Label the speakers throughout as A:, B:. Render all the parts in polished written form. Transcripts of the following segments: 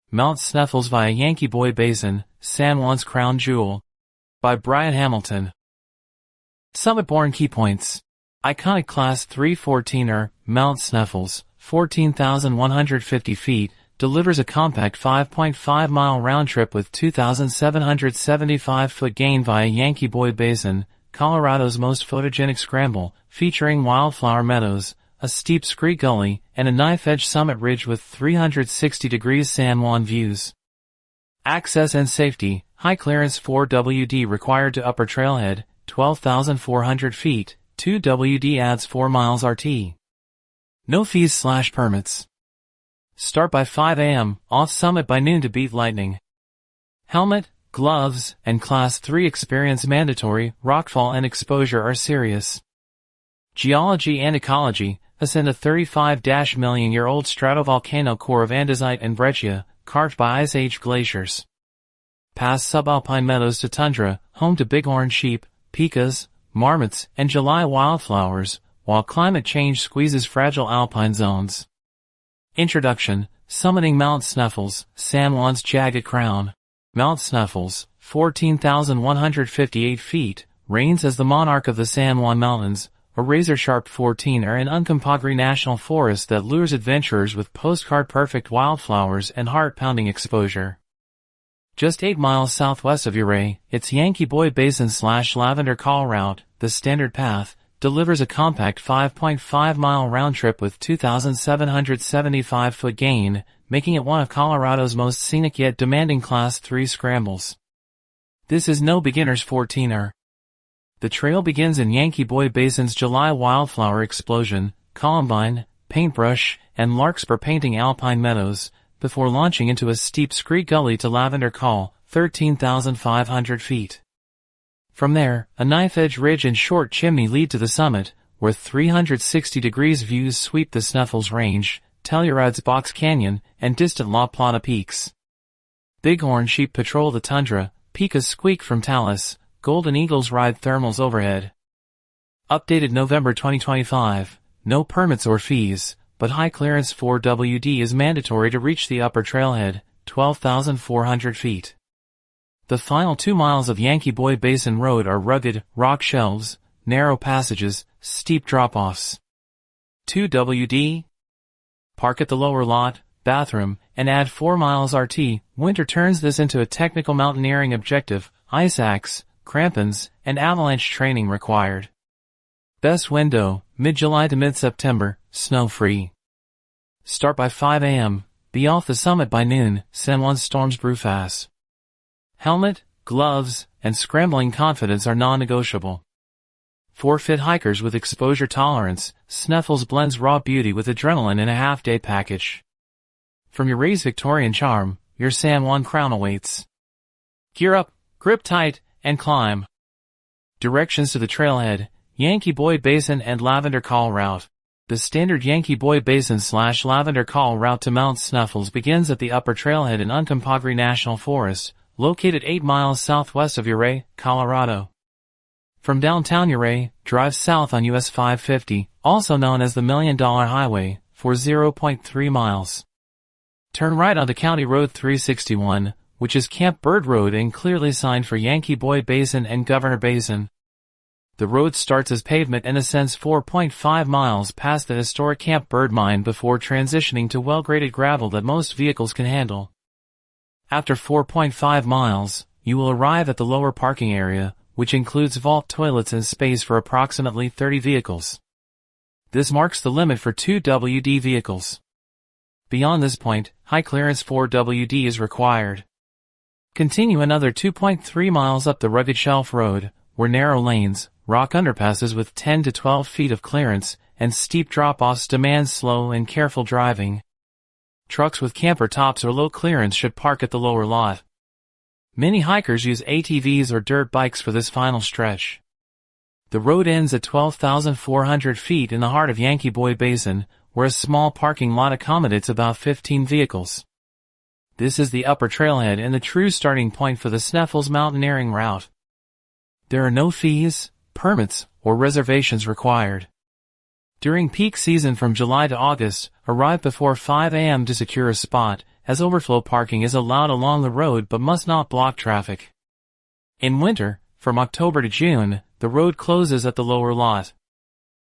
A: Mount Sneffels via Yankee Boy Basin, San Juan's crown jewel. By Brian Hamilton. Summitborn Key Points. Iconic Class 3 14er, Mount Sneffels, 14,150 feet, delivers a compact 5.5-mile round trip with 2,775-foot gain via Yankee Boy Basin, Colorado's most photogenic scramble, featuring wildflower meadows, a steep scree gully, and a knife-edge summit ridge with 360-degree San Juan views. Access and safety. High clearance 4WD required to upper trailhead, 12,400 feet, 2WD adds 4 miles RT. No fees/permits. Start by 5 a.m., off summit by noon to beat lightning. Helmet, gloves, and Class 3 experience mandatory. Rockfall and exposure are serious. Geology and ecology. Ascend a 35-million-year-old stratovolcano core of andesite and breccia, carved by Ice Age glaciers. Pass subalpine meadows to tundra, home to bighorn sheep, pikas, marmots, and July wildflowers, while climate change squeezes fragile alpine zones. Introduction. Summiting Mount Sneffels, San Juan's jagged crown. Mount Sneffels, 14,158 feet, reigns as the monarch of the San Juan Mountains, a razor-sharp 14er in Uncompahgre National Forest that lures adventurers with postcard-perfect wildflowers and heart-pounding exposure. Just 8 miles southwest of Ouray, its Yankee Boy Basin/Lavender Call route, the Standard Path, delivers a compact 5.5-mile round trip with 2,775-foot gain, making it one of Colorado's most scenic yet demanding Class 3 scrambles. This is no beginner's 14er. The trail begins in Yankee Boy Basin's July wildflower explosion, columbine, paintbrush, and larkspur painting alpine meadows, before launching into a steep scree gully to Lavender Call, 13,500 feet. From there, a knife-edge ridge and short chimney lead to the summit, where 360-degree views sweep the Sneffels Range, Telluride's Box Canyon, and distant La Plata peaks. Bighorn sheep patrol the tundra, pikas squeak from talus, golden eagles ride thermals overhead. Updated November 2025. No permits or fees, but high clearance 4WD is mandatory to reach the upper trailhead, 12,400 feet. The final 2 miles of Yankee Boy Basin Road are rugged, rock shelves, narrow passages, steep drop-offs. 2WD. Park at the lower lot, bathroom, and add 4 miles RT. Winter turns this into a technical mountaineering objective, ice axe, crampons, and avalanche training required. Best window, mid-July to mid-September, snow-free. Start by 5 a.m., be off the summit by noon, San Juan storms brew fast. Helmet, gloves, and scrambling confidence are non-negotiable. For fit hikers with exposure tolerance, Sneffels blends raw beauty with adrenaline in a half-day package. From Ouray's Victorian charm, your San Juan crown awaits. Gear up, grip tight, and climb. Directions to the trailhead, Yankee Boy Basin and Lavender Call route. The standard Yankee Boy Basin/Lavender Call route to Mount Sneffels begins at the upper trailhead in Uncompahgre National Forest, located 8 miles southwest of Ouray, Colorado. From downtown Ouray, drive south on US 550, also known as the $1 Million Highway, for 0.3 miles. Turn right onto County Road 361, which is Camp Bird Road and clearly signed for Yankee Boy Basin and Governor Basin. The road starts as pavement and ascends 4.5 miles past the historic Camp Bird mine before transitioning to well-graded gravel that most vehicles can handle. After 4.5 miles, you will arrive at the lower parking area, which includes vault toilets and space for approximately 30 vehicles. This marks the limit for 2WD vehicles. Beyond this point, high clearance 4WD is required. Continue another 2.3 miles up the rugged shelf road, where narrow lanes, rock underpasses with 10 to 12 feet of clearance, and steep drop-offs demand slow and careful driving. Trucks with camper tops or low clearance should park at the lower lot. Many hikers use ATVs or dirt bikes for this final stretch. The road ends at 12,400 feet in the heart of Yankee Boy Basin, where a small parking lot accommodates about 15 vehicles. This is the upper trailhead and the true starting point for the Sneffels mountaineering route. There are no fees, permits, or reservations required. During peak season from July to August, arrive before 5 a.m. to secure a spot, as overflow parking is allowed along the road but must not block traffic. In winter, from October to June, the road closes at the lower lot.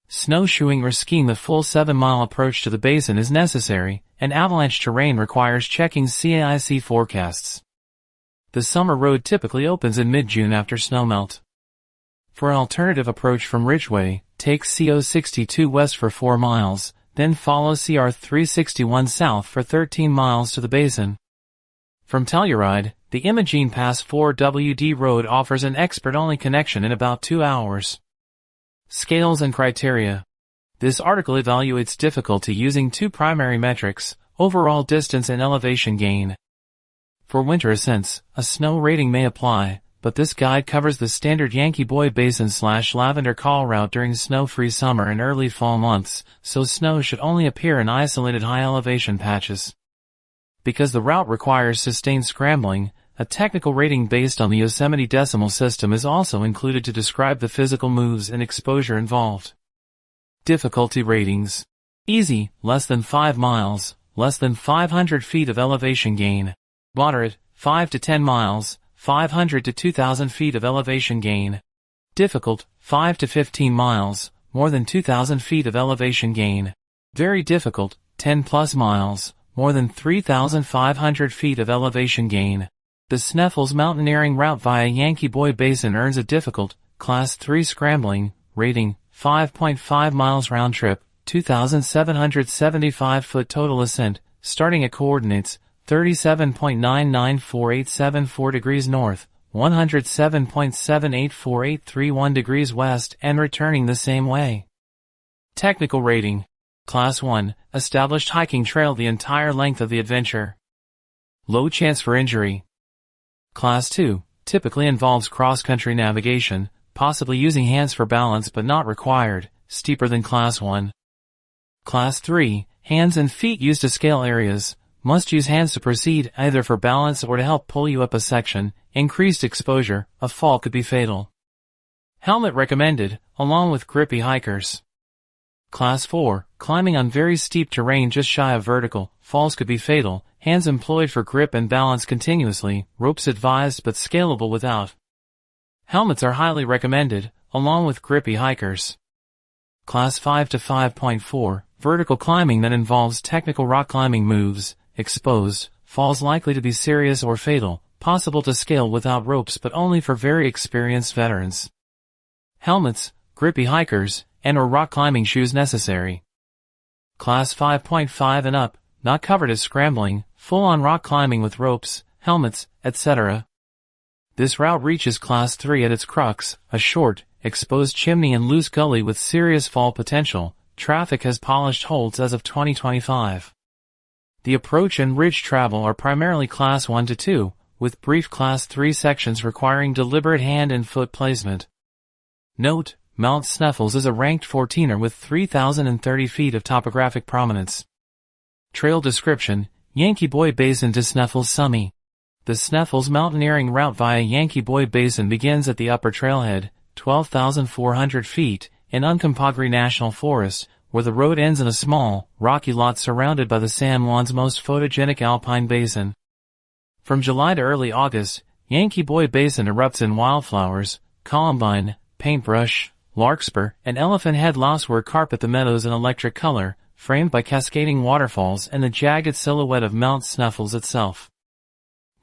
A: Snowshoeing or skiing the full 7-mile approach to the basin is necessary, and avalanche terrain requires checking CAIC forecasts. The summer road typically opens in mid-June after snowmelt. For an alternative approach from Ridgeway, take CO 62 west for 4 miles, then follow CR 361 south for 13 miles to the basin. From Telluride, the Imogene Pass 4WD road offers an expert-only connection in about 2 hours. Scales and criteria. This article evaluates difficulty using 2 primary metrics, overall distance and elevation gain. For winter ascents, a snow rating may apply, but this guide covers the standard Yankee Boy Basin / Lavender Call route during snow-free summer and early fall months, so snow should only appear in isolated high-elevation patches. Because the route requires sustained scrambling, a technical rating based on the Yosemite decimal system is also included to describe the physical moves and exposure involved. Difficulty ratings. Easy, less than 5 miles, less than 500 feet of elevation gain. Moderate, 5 to 10 miles, 500 to 2,000 feet of elevation gain. Difficult, 5 to 15 miles, more than 2,000 feet of elevation gain. Very difficult, 10 plus miles, more than 3,500 feet of elevation gain. The Sneffels mountaineering route via Yankee Boy Basin earns a difficult, Class 3 scrambling, rating, 5.5 miles round trip, 2,775 foot total ascent, starting at coordinates, 37.994874 degrees north, 107.784831 degrees west and returning the same way. Technical rating. Class 1, established hiking trail the entire length of the adventure. Low chance for injury. Class 2, typically involves cross-country navigation, possibly using hands for balance but not required, steeper than Class 1. Class 3, hands and feet used to scale areas, must use hands to proceed either for balance or to help pull you up a section, increased exposure, a fall could be fatal. Helmet recommended, along with grippy hikers. Class 4, climbing on very steep terrain just shy of vertical, falls could be fatal, hands employed for grip and balance continuously, ropes advised but scalable without. Helmets are highly recommended, along with grippy hikers. Class 5 to 5.4, vertical climbing that involves technical rock climbing moves, exposed, falls likely to be serious or fatal, possible to scale without ropes but only for very experienced veterans. Helmets, grippy hikers, and/or rock climbing shoes necessary. Class 5.5 and up, not covered as scrambling, full-on rock climbing with ropes, helmets, etc. This route reaches Class 3 at its crux, a short, exposed chimney and loose gully with serious fall potential. Traffic has polished holds as of 2025. The approach and ridge travel are primarily Class 1 to 2, with brief Class 3 sections requiring deliberate hand and foot placement. Note, Mount Sneffels is a ranked 14er with 3,030 feet of topographic prominence. Trail description, Yankee Boy Basin to Sneffels Summit. The Sneffels mountaineering route via Yankee Boy Basin begins at the upper trailhead, 12,400 feet, in Uncompahgre National Forest, where the road ends in a small, rocky lot surrounded by the San Juan's most photogenic alpine basin. From July to early August, Yankee Boy Basin erupts in wildflowers, columbine, paintbrush, larkspur, and elephant head losswort carpet the meadows in electric color, framed by cascading waterfalls and the jagged silhouette of Mount Sneffels itself.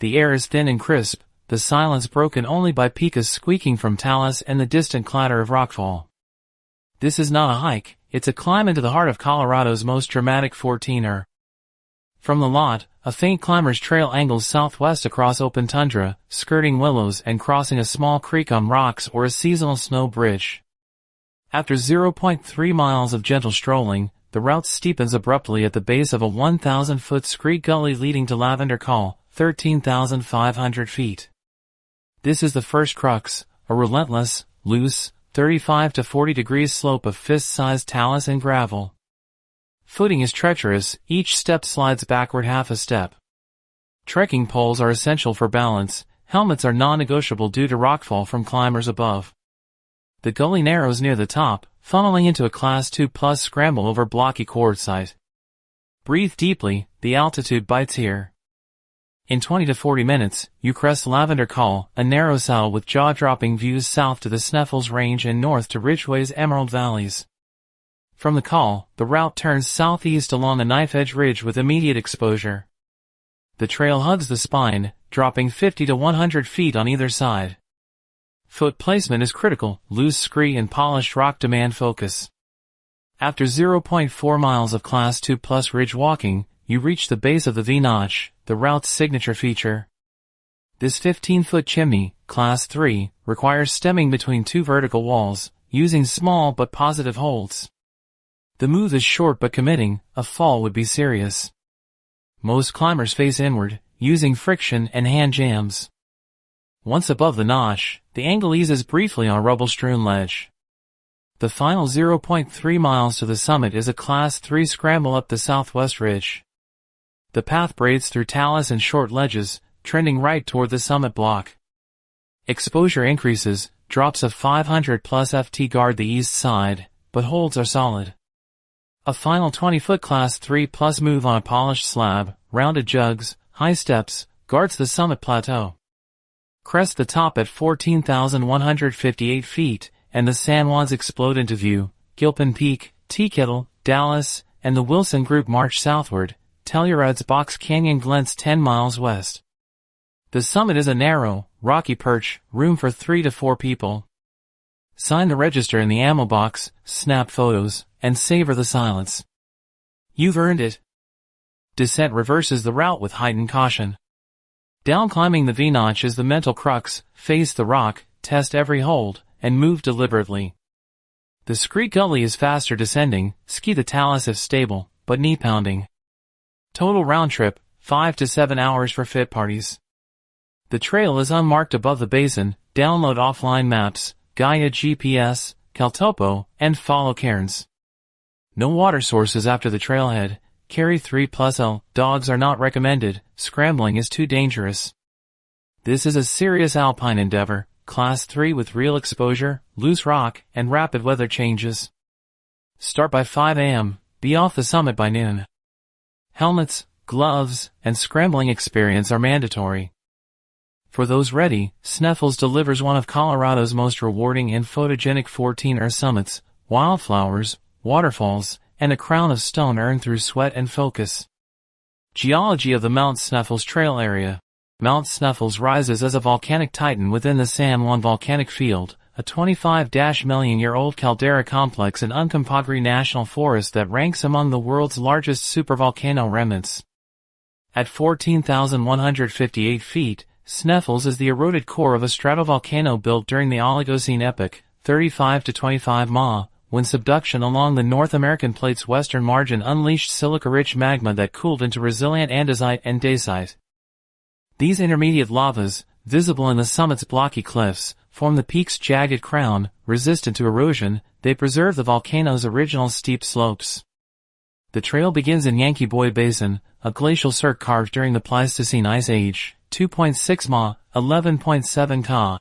A: The air is thin and crisp, the silence broken only by pikas squeaking from talus and the distant clatter of rockfall. This is not a hike, it's a climb into the heart of Colorado's most dramatic 14er. From the lot, a faint climber's trail angles southwest across open tundra, skirting willows and crossing a small creek on rocks or a seasonal snow bridge. After 0.3 miles of gentle strolling, the route steepens abruptly at the base of a 1,000-foot scree gully leading to Lavender Call, 13,500 feet. This is the first crux, a relentless, loose, 35 to 40 degrees slope of fist-sized talus and gravel. Footing is treacherous, each step slides backward half a step. Trekking poles are essential for balance, helmets are non-negotiable due to rockfall from climbers above. The gully narrows near the top, funneling into a Class 2 plus scramble over blocky quartzite. Breathe deeply, the altitude bites here. In 20 to 40 minutes, you crest Lavender Col, a narrow saddle with jaw-dropping views south to the Sneffels Range and north to Ridgway's Emerald Valleys. From the col, the route turns southeast along a knife-edge ridge with immediate exposure. The trail hugs the spine, dropping 50 to 100 feet on either side. Foot placement is critical, loose scree and polished rock demand focus. After 0.4 miles of Class 2 plus ridge walking, you reach the base of the V-notch, the route's signature feature. This 15-foot chimney, Class 3, requires stemming between two vertical walls, using small but positive holds. The move is short but committing, a fall would be serious. Most climbers face inward, using friction and hand jams. Once above the notch, the angle eases briefly on a rubble-strewn ledge. The final 0.3 miles to the summit is a Class 3 scramble up the southwest ridge. The path braids through talus and short ledges, trending right toward the summit block. Exposure increases, drops of 500 plus FT guard the east side, but holds are solid. A final 20-foot Class 3 plus move on a polished slab, rounded jugs, high steps, guards the summit plateau. Crest the top at 14,158 feet, and the San Juans explode into view. Gilpin Peak, Teakettle, Dallas, and the Wilson Group march southward. Telluride's Box Canyon glints 10 miles west. The summit is a narrow, rocky perch, room for 3 to 4 people. Sign the register in the ammo box, snap photos, and savor the silence. You've earned it. Descent reverses the route with heightened caution. Down climbing the V-notch is the mental crux, face the rock, test every hold, and move deliberately. The scree gully is faster descending, ski the talus if stable, but knee pounding. Total round trip, 5 to 7 hours for fit parties. The trail is unmarked above the basin, download offline maps, Gaia GPS, Caltopo, and follow cairns. No water sources after the trailhead, carry 3+L, dogs are not recommended, scrambling is too dangerous. This is a serious alpine endeavor, Class 3 with real exposure, loose rock, and rapid weather changes. Start by 5 a.m., be off the summit by noon. Helmets, gloves, and scrambling experience are mandatory. For those ready, Sneffels delivers one of Colorado's most rewarding and photogenic 14er summits, wildflowers, waterfalls, and a crown of stone earned through sweat and focus. Geology of the Mount Sneffels Trail area. Mount Sneffels rises as a volcanic titan within the San Juan volcanic field, a 25-million-year-old caldera complex in Uncompahgre National Forest that ranks among the world's largest supervolcano remnants. At 14,158 feet, Sneffels is the eroded core of a stratovolcano built during the Oligocene epoch, 35 to 25 Ma, when subduction along the North American plate's western margin unleashed silica-rich magma that cooled into resilient andesite and dacite. These intermediate lavas, visible in the summit's blocky cliffs, form the peak's jagged crown, resistant to erosion. They preserve the volcano's original steep slopes. The trail begins in Yankee Boy Basin, a glacial cirque carved during the Pleistocene Ice Age, 2.6 Ma, 11.7 Ka.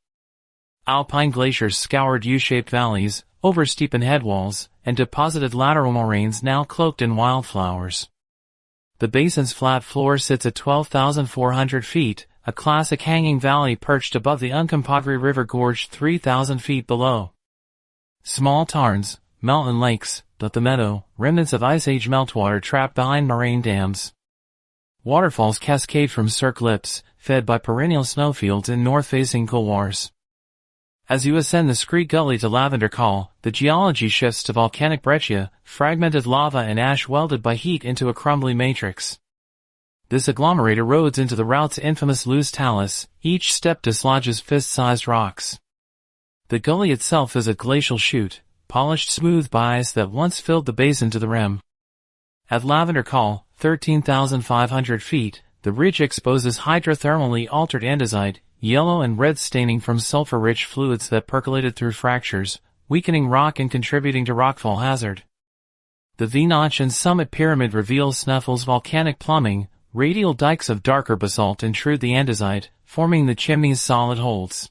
A: Alpine glaciers scoured U-shaped valleys, oversteepened headwalls, and deposited lateral moraines now cloaked in wildflowers. The basin's flat floor sits at 12,400 feet, a classic hanging valley perched above the Uncompahgre River gorge 3,000 feet below. Small tarns, mountain lakes, dot the meadow, remnants of Ice Age meltwater trapped behind moraine dams. Waterfalls cascade from cirque lips, fed by perennial snowfields in north-facing couloirs. As you ascend the scree gully to Lavender Col, the geology shifts to volcanic breccia, fragmented lava and ash welded by heat into a crumbly matrix. This agglomerate erodes into the route's infamous loose talus, each step dislodges fist-sized rocks. The gully itself is a glacial chute, polished smooth by ice that once filled the basin to the rim. At Lavender Col, 13,500 feet, the ridge exposes hydrothermally altered andesite, yellow and red staining from sulfur-rich fluids that percolated through fractures, weakening rock and contributing to rockfall hazard. The V-notch and summit pyramid reveal Sneffels' volcanic plumbing. Radial dikes of darker basalt intrude the andesite, forming the chimney's solid holds.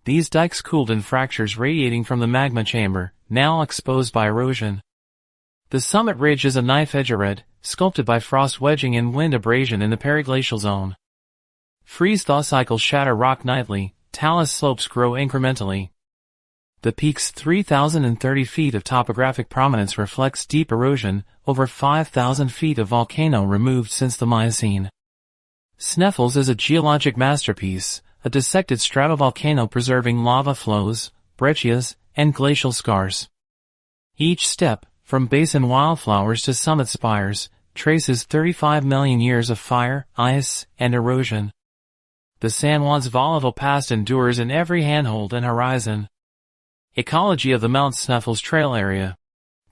A: These dikes cooled in fractures radiating from the magma chamber, now exposed by erosion. The summit ridge is a knife-edge red, sculpted by frost wedging and wind abrasion in the periglacial zone. Freeze-thaw cycles shatter rock nightly, talus slopes grow incrementally. The peak's 3,030 feet of topographic prominence reflects deep erosion, over 5,000 feet of volcano removed since the Miocene. Sneffels is a geologic masterpiece, a dissected stratovolcano preserving lava flows, breccias, and glacial scars. Each step, from basin wildflowers to summit spires, traces 35 million years of fire, ice, and erosion. The San Juan's volatile past endures in every handhold and horizon. Ecology of the Mount Sneffels Trail Area.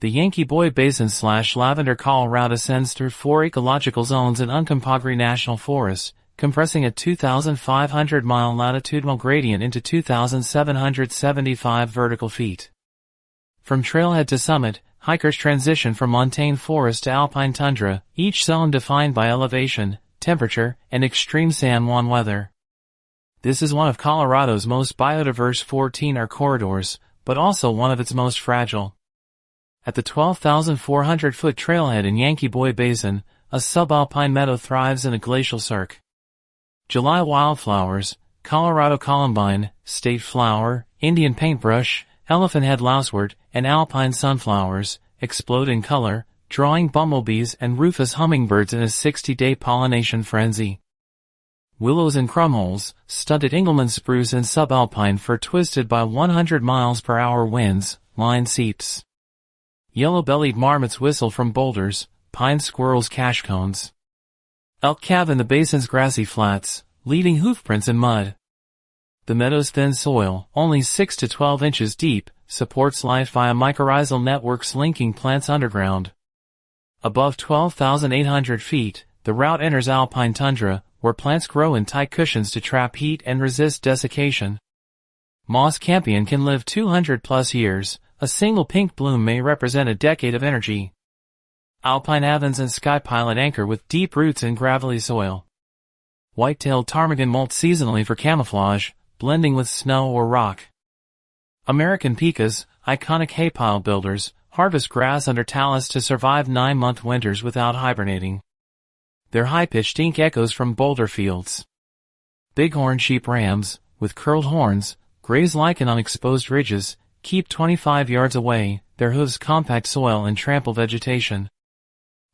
A: The Yankee Boy Basin / Lavender Colorado ascends through 4 ecological zones in Uncompahgre National Forest, compressing a 2,500-mile latitudinal gradient into 2,775 vertical feet. From trailhead to summit, hikers transition from montane forest to alpine tundra, each zone defined by elevation, temperature, and extreme San Juan weather. This is one of Colorado's most biodiverse 14R corridors, but also one of its most fragile. At the 12,400-foot trailhead in Yankee Boy Basin, a subalpine meadow thrives in a glacial cirque. July wildflowers, Colorado columbine, state flower, Indian paintbrush, elephant head lousewort, and alpine sunflowers, explode in color, drawing bumblebees and rufous hummingbirds in a 60-day pollination frenzy. Willows and crumholes, stunted Engelmann spruce and subalpine fir twisted by 100 miles per hour winds, line seeps. Yellow-bellied marmots whistle from boulders, pine squirrels cache cones. Elk calve in the basin's grassy flats, leaving hoofprints in mud. The meadow's thin soil, only 6 to 12 inches deep, supports life via mycorrhizal networks linking plants underground. Above 12,800 feet, the route enters alpine tundra, where plants grow in tight cushions to trap heat and resist desiccation. Moss campion can live 200-plus years. A single pink bloom may represent a decade of energy. Alpine avens and sky pilot anchor with deep roots in gravelly soil. White-tailed ptarmigan molt seasonally for camouflage, blending with snow or rock. American picas, iconic haypile builders, harvest grass under talus to survive 9-month winters without hibernating. Their high-pitched ink echoes from boulder fields. Bighorn sheep rams, with curled horns, graze lichen on exposed ridges, keep 25 yards away, their hooves compact soil and trample vegetation.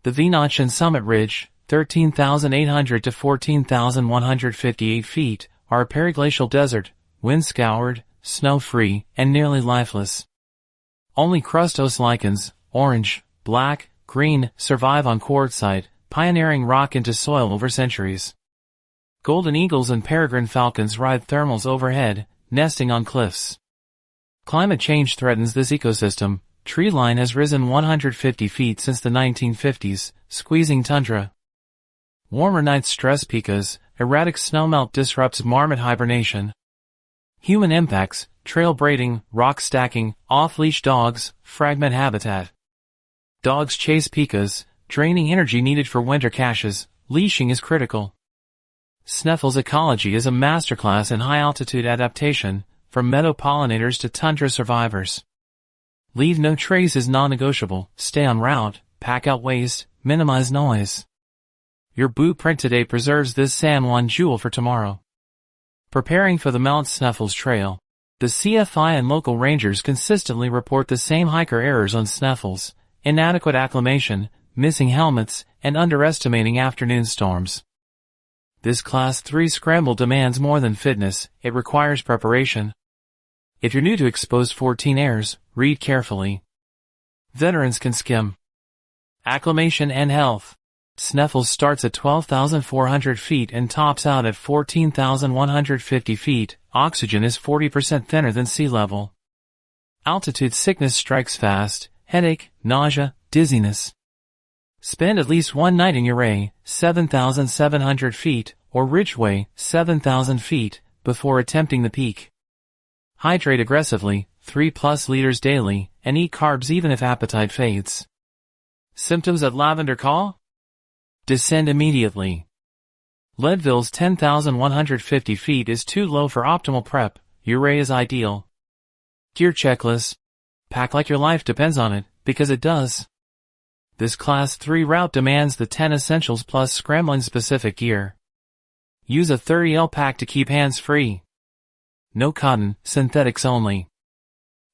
A: The V-notch and Summit Ridge, 13,800 to 14,158 feet, are a periglacial desert, wind-scoured, snow-free, and nearly lifeless. Only crustose lichens, orange, black, green, survive on quartzite, pioneering rock into soil over centuries. Golden eagles and peregrine falcons ride thermals overhead, nesting on cliffs. Climate change threatens this ecosystem. Tree line has risen 150 feet since the 1950s, squeezing tundra. Warmer nights stress picas, erratic snowmelt disrupts marmot hibernation. Human impacts, trail braiding, rock stacking, off-leash dogs, fragment habitat. Dogs chase picas, draining energy needed for winter caches. Leashing is critical. Sneffels ecology is a masterclass in high-altitude adaptation, from meadow pollinators to tundra survivors. Leave no trace is non-negotiable. Stay on route, pack out waste, minimize noise. Your boot print today preserves this San Juan jewel for tomorrow. Preparing for the Mount Sneffels Trail. The CFI and local rangers consistently report the same hiker errors on Sneffels: inadequate acclimation, missing helmets, and underestimating afternoon storms. This Class 3 scramble demands more than fitness, it requires preparation. If you're new to exposed 14Rs, read carefully. Veterans can skim. Acclimation and health. Sneffels starts at 12,400 feet and tops out at 14,150 feet. Oxygen is 40% thinner than sea level. Altitude sickness strikes fast: headache, nausea, dizziness. Spend at least one night in Ouray, 7,700 feet, or Ridgeway, 7,000 feet, before attempting the peak. Hydrate aggressively, 3+ liters daily, and eat carbs even if appetite fades. Symptoms at Lavender Call? Descend immediately. Leadville's 10,150 feet is too low for optimal prep. Ouray is ideal. Gear checklist. Pack like your life depends on it, because it does. This Class 3 route demands the 10 essentials plus scrambling-specific gear. Use a 30L pack to keep hands free. No cotton, synthetics only.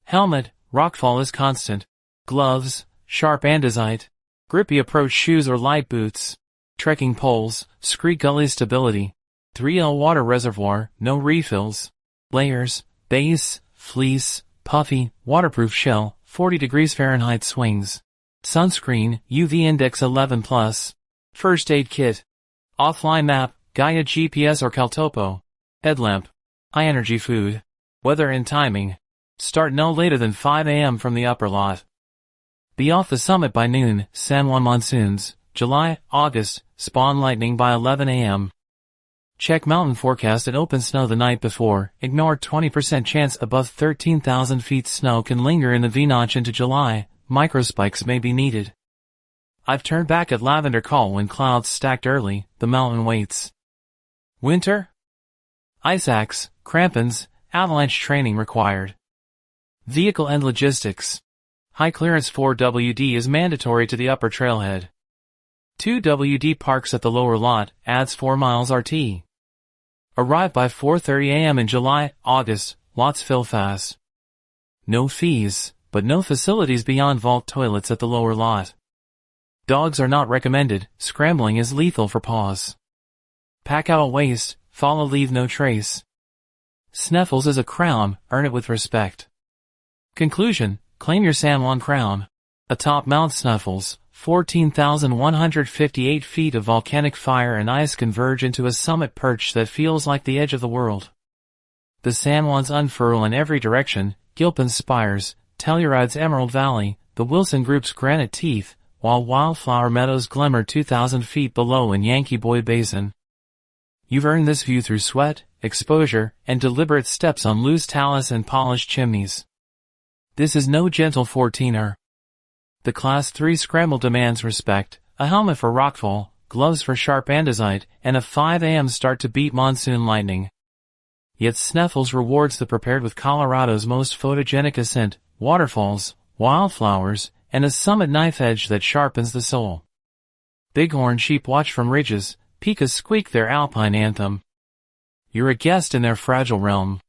A: Helmet, rockfall is constant. Gloves, sharp andesite. Grippy approach shoes or light boots. Trekking poles, scree gully stability. 3L water reservoir, no refills. Layers, base, fleece, puffy, waterproof shell, 40 degrees Fahrenheit swings. Sunscreen, UV index 11+. First aid kit. Offline map, Gaia GPS or Caltopo. Headlamp. High energy food. Weather and timing. Start no later than 5 a.m. from the upper lot. Be off the summit by noon, San Juan monsoons, July, August, spawn lightning by 11 a.m. Check mountain forecast and open snow the night before. Ignore 20% chance above 13,000 feet snow can linger in the V-notch into July. Microspikes may be needed. I've turned back at Lavender Call when clouds stacked early. The mountain waits. Winter? Ice axe, crampons, avalanche training required. Vehicle and logistics. High clearance 4WD is mandatory to the upper trailhead. 2WD parks at the lower lot, adds 4 miles RT. Arrive by 4:30 a.m. in July, August, lots fill fast. No fees, but no facilities beyond vault toilets at the lower lot. Dogs are not recommended, scrambling is lethal for paws. Pack out a waste, follow leave no trace. Sneffels is a crown, earn it with respect. Conclusion, claim your San Juan crown. Atop Mount Sneffels, 14,158 feet of volcanic fire and ice converge into a summit perch that feels like the edge of the world. The San Juans unfurl in every direction, Gilpin's spires, Telluride's Emerald Valley, the Wilson Group's granite teeth, while wildflower meadows glimmer 2,000 feet below in Yankee Boy Basin. You've earned this view through sweat, exposure, and deliberate steps on loose talus and polished chimneys. This is no gentle 14er. The Class 3 scramble demands respect, a helmet for rockfall, gloves for sharp andesite, and a 5 a.m. start to beat monsoon lightning. Yet Sneffels rewards the prepared with Colorado's most photogenic ascent, waterfalls, wildflowers, and a summit knife edge that sharpens the soul. Bighorn sheep watch from ridges, pikas squeak their alpine anthem. You're a guest in their fragile realm.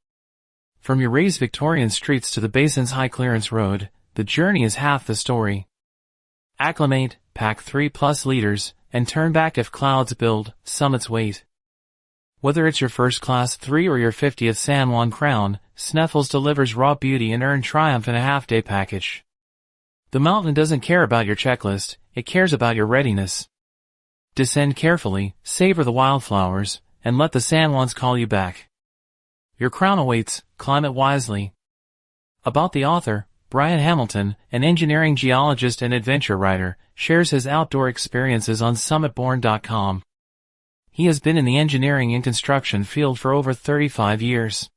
A: From your raised Victorian streets to the basin's high clearance road, the journey is half the story. Acclimate, pack 3+ liters, and turn back if clouds build, summits wait. Whether it's your first Class 3 or your 50th San Juan crown, Sneffels delivers raw beauty and earn triumph in a half-day package. The mountain doesn't care about your checklist, it cares about your readiness. Descend carefully, savor the wildflowers, and let the San Juans call you back. Your crown awaits, climb it wisely. About the author, Brian Hamilton, an engineering geologist and adventure writer, shares his outdoor experiences on Summitborn.com. He has been in the engineering and construction field for over 35 years.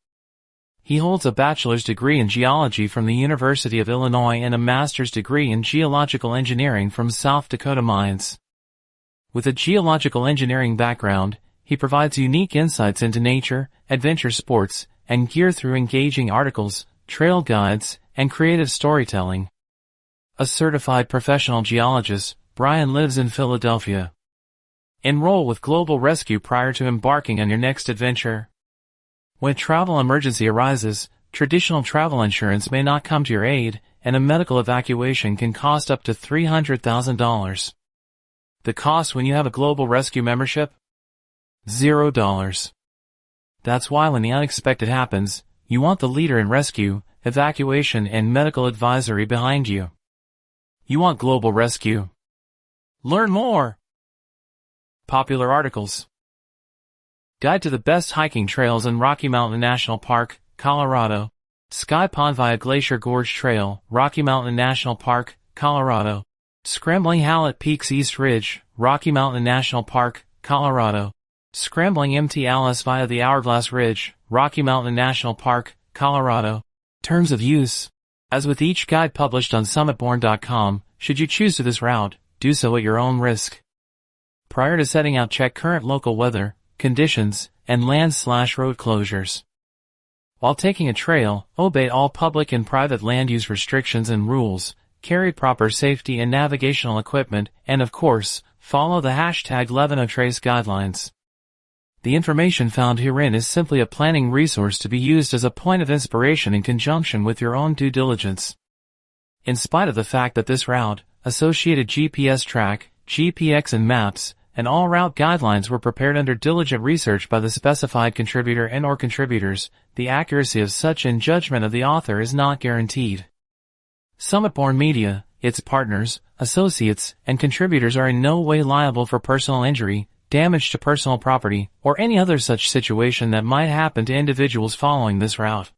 A: He holds a bachelor's degree in geology from the University of Illinois and a master's degree in geological engineering from South Dakota Mines. With a geological engineering background, he provides unique insights into nature, adventure sports, and gear through engaging articles, trail guides, and creative storytelling. A certified professional geologist, Brian lives in Philadelphia. Enroll with Global Rescue prior to embarking on your next adventure. When a travel emergency arises, traditional travel insurance may not come to your aid, and a medical evacuation can cost up to $300,000. The cost when you have a Global Rescue membership? $0. That's why when the unexpected happens, you want the leader in rescue, evacuation, and medical advisory behind you. You want Global Rescue. Learn more. Popular articles. Guide to the best hiking trails in Rocky Mountain National Park, Colorado. Sky Pond via Glacier Gorge Trail, Rocky Mountain National Park, Colorado. Scrambling Hallett Peaks East Ridge, Rocky Mountain National Park, Colorado. Scrambling MT Alice via the Hourglass Ridge, Rocky Mountain National Park, Colorado. Terms of use. As with each guide published on Summitborn.com, should you choose to this route, do so at your own risk. Prior to setting out, check current local weather, conditions, and land/road closures. While taking a trail, obey all public and private land use restrictions and rules, carry proper safety and navigational equipment, and of course, follow the #LevenoTrace guidelines. The information found herein is simply a planning resource to be used as a point of inspiration in conjunction with your own due diligence. In spite of the fact that this route, associated GPS track, GPX and maps, and all route guidelines were prepared under diligent research by the specified contributor and/or contributors, the accuracy of such in judgment of the author is not guaranteed. Summitborn Media, its partners, associates, and contributors are in no way liable for personal injury, damage to personal property, or any other such situation that might happen to individuals following this route.